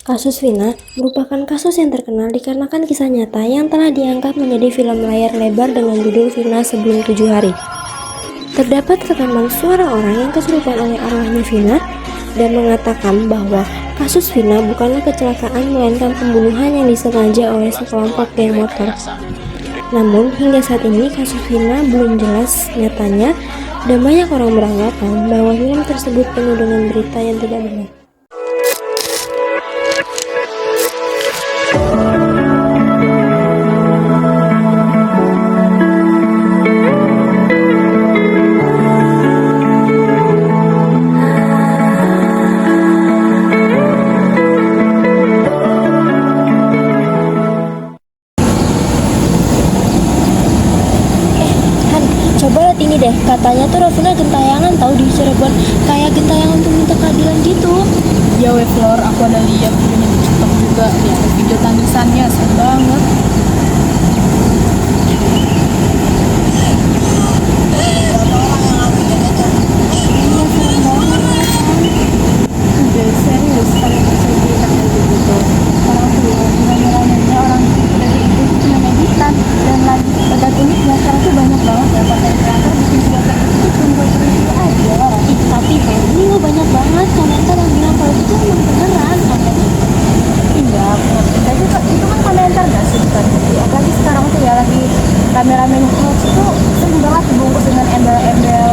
Kasus Vina merupakan kasus yang terkenal dikarenakan kisah nyata yang telah diangkat menjadi film layar lebar dengan judul Vina Sebelum 7 Hari. Terdapat rekaman suara orang yang kesurupan oleh arwahnya Vina dan mengatakan bahwa kasus Vina bukanlah kecelakaan melainkan pembunuhan yang disengaja oleh sekelompok geng motor. Namun hingga saat ini kasus Vina belum jelas nyatanya dan banyak orang beranggapan bahwa film tersebut penuh dengan berita yang tidak benar. Coba lihat ini deh, katanya tuh Ravina gentayangan tahu di Cirebon, kayak gentayangan untuk minta keadilan gitu. Ya weh Flor, aku ada lihat videonya di TikTok juga. Ya, video tangisannya seru banget. Udah serius kalian percaya berita kayak gitu. Orang tuh nanya orang dari itu cuma editan dan lagi pada uniknya sekarang tuh banyak banget ya konten kreator bikin video kayak gitu cuma buat review aja. Tapi ini lo banyak banget komentar yang bilang kalau itu tuh emang beneran katanya. Iya, itu kan komentar gak sih bukan video. Apalagi sekarang tuh ya lagi rame-rame hoax itu sering banget dibungkus dengan embel-embel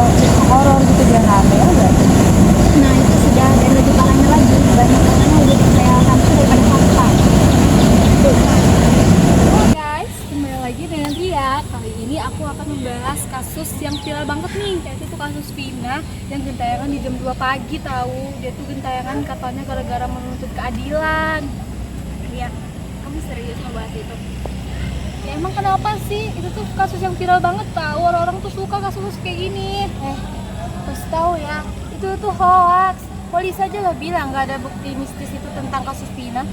horor gitu biar rame ya gak? Nah itu sudah, dan lebih parahnya lagi banyak orang yang lebih percaya hantu daripada fakta. Halo guys, kembali lagi dengan Ria. Kali ini aku akan membahas kasus yang viral banget nih, yaitu tuh kasus Vina yang gentayangan di jam 2 pagi tahu. Dia tuh gentayangan katanya gara-gara menuntut keadilan. Ria, kamu serius ngebahas itu? Ya emang kenapa sih? Itu tuh kasus yang viral banget tahu. Orang-orang tuh suka kasus kayak gini. Terus tahu ya, itu tuh hoax. Polisi aja gak bilang gak ada bukti mistis itu tentang kasus Vina.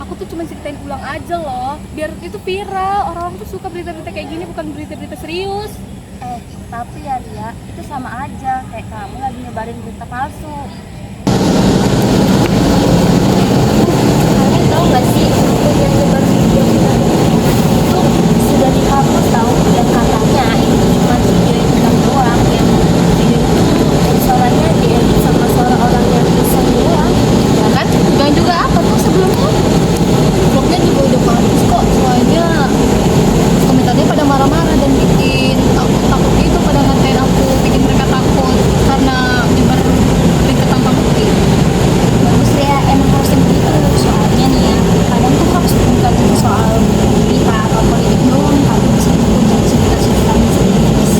Aku tuh cuma ceritain ulang aja loh, biar itu viral. Orang-orang tuh suka berita-berita kayak gini, bukan berita-berita serius. Tapi ya Ria, itu sama aja kayak kamu lagi nyebarin berita palsu. Kalian tahu gak sih, akun yang nyebar video itu sudah dihapus tahu, dan katanya itu cuma video yang hitam doang, yang video itu suaranya diedit sama suara orang yang bisa doang. Ya kan? Dan juga apa tuh sebelumnya? Vlognya juga udah bagus kok, soalnya komentarnya pada marah-marah dan bikin takut gitu, pada ngatain aku, bikin mereka takut karena nyebar berita tanpa bukti. Bagus ya, emang harus yang begitu. Soalnya nih ya, kadang tuh harus bukan cuma soal berita atau politik doang, tapi bisa juga dari cerita-cerita mistis.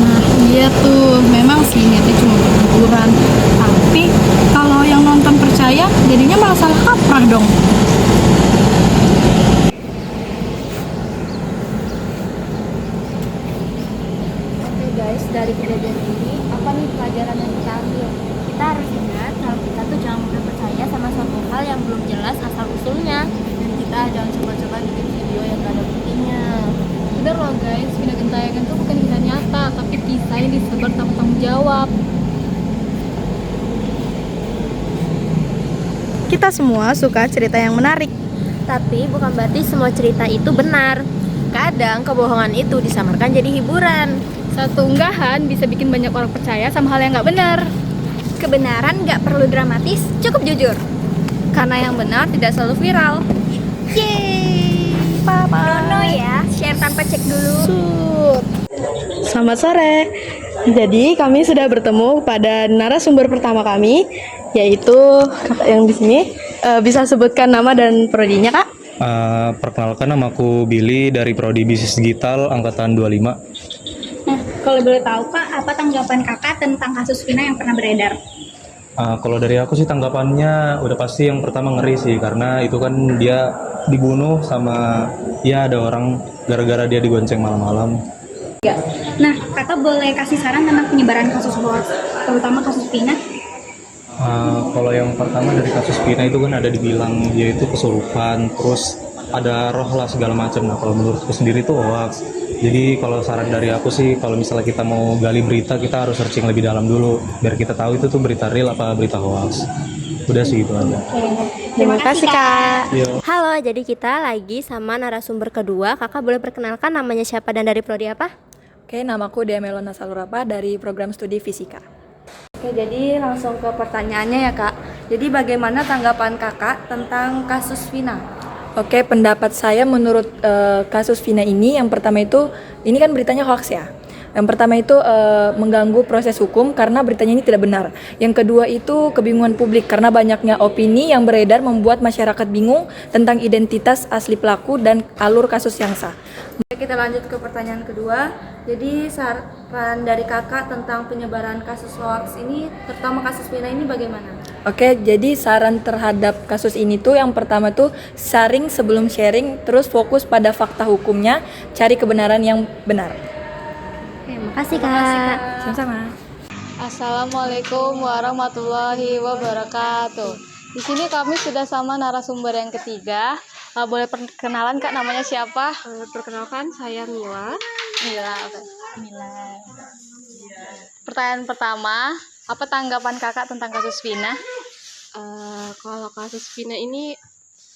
Nah iya tuh, memang sih niatnya cuma buat hiburan. Tapi kalau yang nonton percaya, jadinya malah salah kaprah dong. Oke guys, dari kejadian ini, apa nih pelajaran yang kita ambil? Kita harus ingat kalau kita tuh jangan mudah percaya sama suatu hal yang belum jelas asal-usulnya. Dan kita jangan coba-coba bikin video yang gak ada buktinya. Bener loh guys, Vina gentayangan tuh bukan kisah nyata, tapi kisah yang disebar tanpa tanggung jawab. Kita semua suka cerita yang menarik. Tapi bukan berarti semua cerita itu benar. Kadang kebohongan itu disamarkan jadi hiburan. Satu unggahan bisa bikin banyak orang percaya sama hal yang nggak benar. Kebenaran gak perlu dramatis, cukup jujur. Karena yang benar tidak selalu viral. Yeay! Nono ya, share tanpa cek dulu. Selamat sore. Jadi kami sudah bertemu pada narasumber pertama kami, yaitu kakak yang di sini. Bisa sebutkan nama dan prodinya, Kak? Perkenalkan, namaku Billy dari Prodi Bisnis Digital angkatan 25. Nah, kalau boleh tahu Kak, apa tanggapan Kakak tentang kasus Vina yang pernah beredar? Kalau dari aku sih tanggapannya udah pasti yang pertama ngeri sih, karena itu kan dia dibunuh sama ya ada orang gara-gara dia digonceng malam-malam. Nah, Kakak boleh kasih saran tentang penyebaran kasus hoax, terutama kasus Vina? Kalau yang pertama dari kasus Vina itu kan ada dibilang dia itu kesurupan, terus ada roh lah segala macam. Nah kalau menurutku sendiri itu hoax. Jadi kalau saran dari aku sih, kalau misalnya kita mau gali berita, kita harus searching lebih dalam dulu biar kita tahu itu tuh berita real apa berita hoax. Udah sih itu aja. Oke. Terima kasih Kak. Yo. Halo, jadi kita lagi sama narasumber kedua. Kakak boleh perkenalkan namanya siapa dan dari prodi apa? Oke, namaku Dea Melona Salurapa dari program studi Fisika. Oke, jadi langsung ke pertanyaannya ya Kak. Jadi bagaimana tanggapan Kakak tentang kasus Vina? Oke, pendapat saya menurut kasus Vina ini, yang pertama itu, ini kan beritanya hoax ya. Yang pertama itu mengganggu proses hukum karena beritanya ini tidak benar. Yang kedua itu kebingungan publik karena banyaknya opini yang beredar membuat masyarakat bingung tentang identitas asli pelaku dan alur kasus yang sah. Oke, kita lanjut ke pertanyaan kedua. Jadi saran dari Kakak tentang penyebaran kasus hoax ini, terutama kasus Vina ini bagaimana? Oke, jadi saran terhadap kasus ini tuh yang pertama tuh saring sebelum sharing, terus fokus pada fakta hukumnya, cari kebenaran yang benar. Oke, makasih Kak. Sama-sama. Assalamualaikum warahmatullahi wabarakatuh. Di sini kami sudah sama narasumber yang ketiga. Boleh perkenalan Kak, namanya siapa? Perkenalkan, saya Mila. Mila. Oke. Mila. Pertanyaan pertama, apa tanggapan Kakak tentang kasus Vina? Kalau kasus Vina ini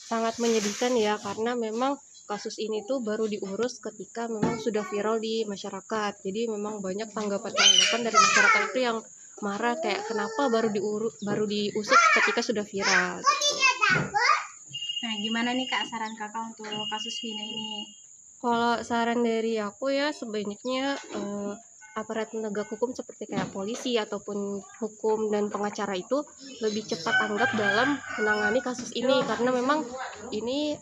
sangat menyedihkan ya, karena memang kasus ini tuh baru diurus ketika memang sudah viral di masyarakat. Jadi memang banyak tanggapan-tanggapan dari masyarakat itu yang marah, kayak kenapa baru diusut ketika sudah viral. Nah, gimana nih Kak saran Kakak untuk kasus Vina ini? Kalau saran dari aku ya, sebaiknya aparat penegak hukum seperti kayak polisi ataupun hukum dan pengacara itu lebih cepat tanggap dalam menangani kasus ini, karena memang ini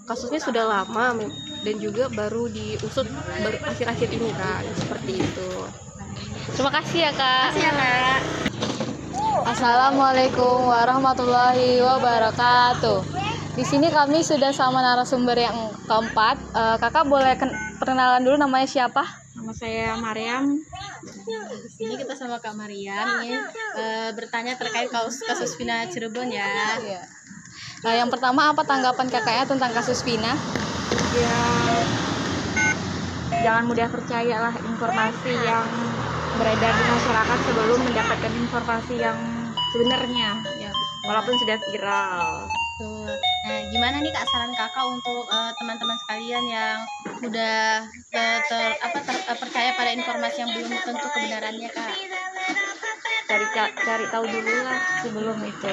kasusnya sudah lama dan juga baru diusut akhir-akhir ini kan, seperti itu. Terima kasih ya Kak. Makasih ya Kak. Assalamualaikum warahmatullahi wabarakatuh. Di sini kami sudah sama narasumber yang keempat. Kakak boleh perkenalan dulu, namanya siapa? Nama saya Mariam. Di sini kita sama Kak Mariam ingin bertanya terkait kasus Vina Cirebon ya. Iya. Yang pertama, apa tanggapan kakaknya tentang kasus Vina? Ya, jangan mudah percayalah informasi yang beredar di masyarakat sebelum mendapatkan informasi yang sebenarnya ya, walaupun sudah viral. Tuh. Nah, gimana nih Kak saran Kakak untuk teman-teman sekalian yang udah percaya pada informasi yang belum tentu kebenarannya Kak? Cari tahu dulu lah sebelum itu.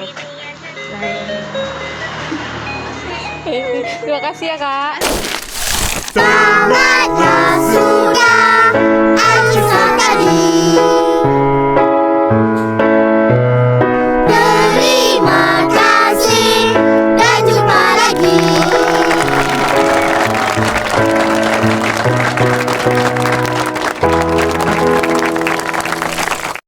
Terima kasih ya Kak. Sahabatnya sudah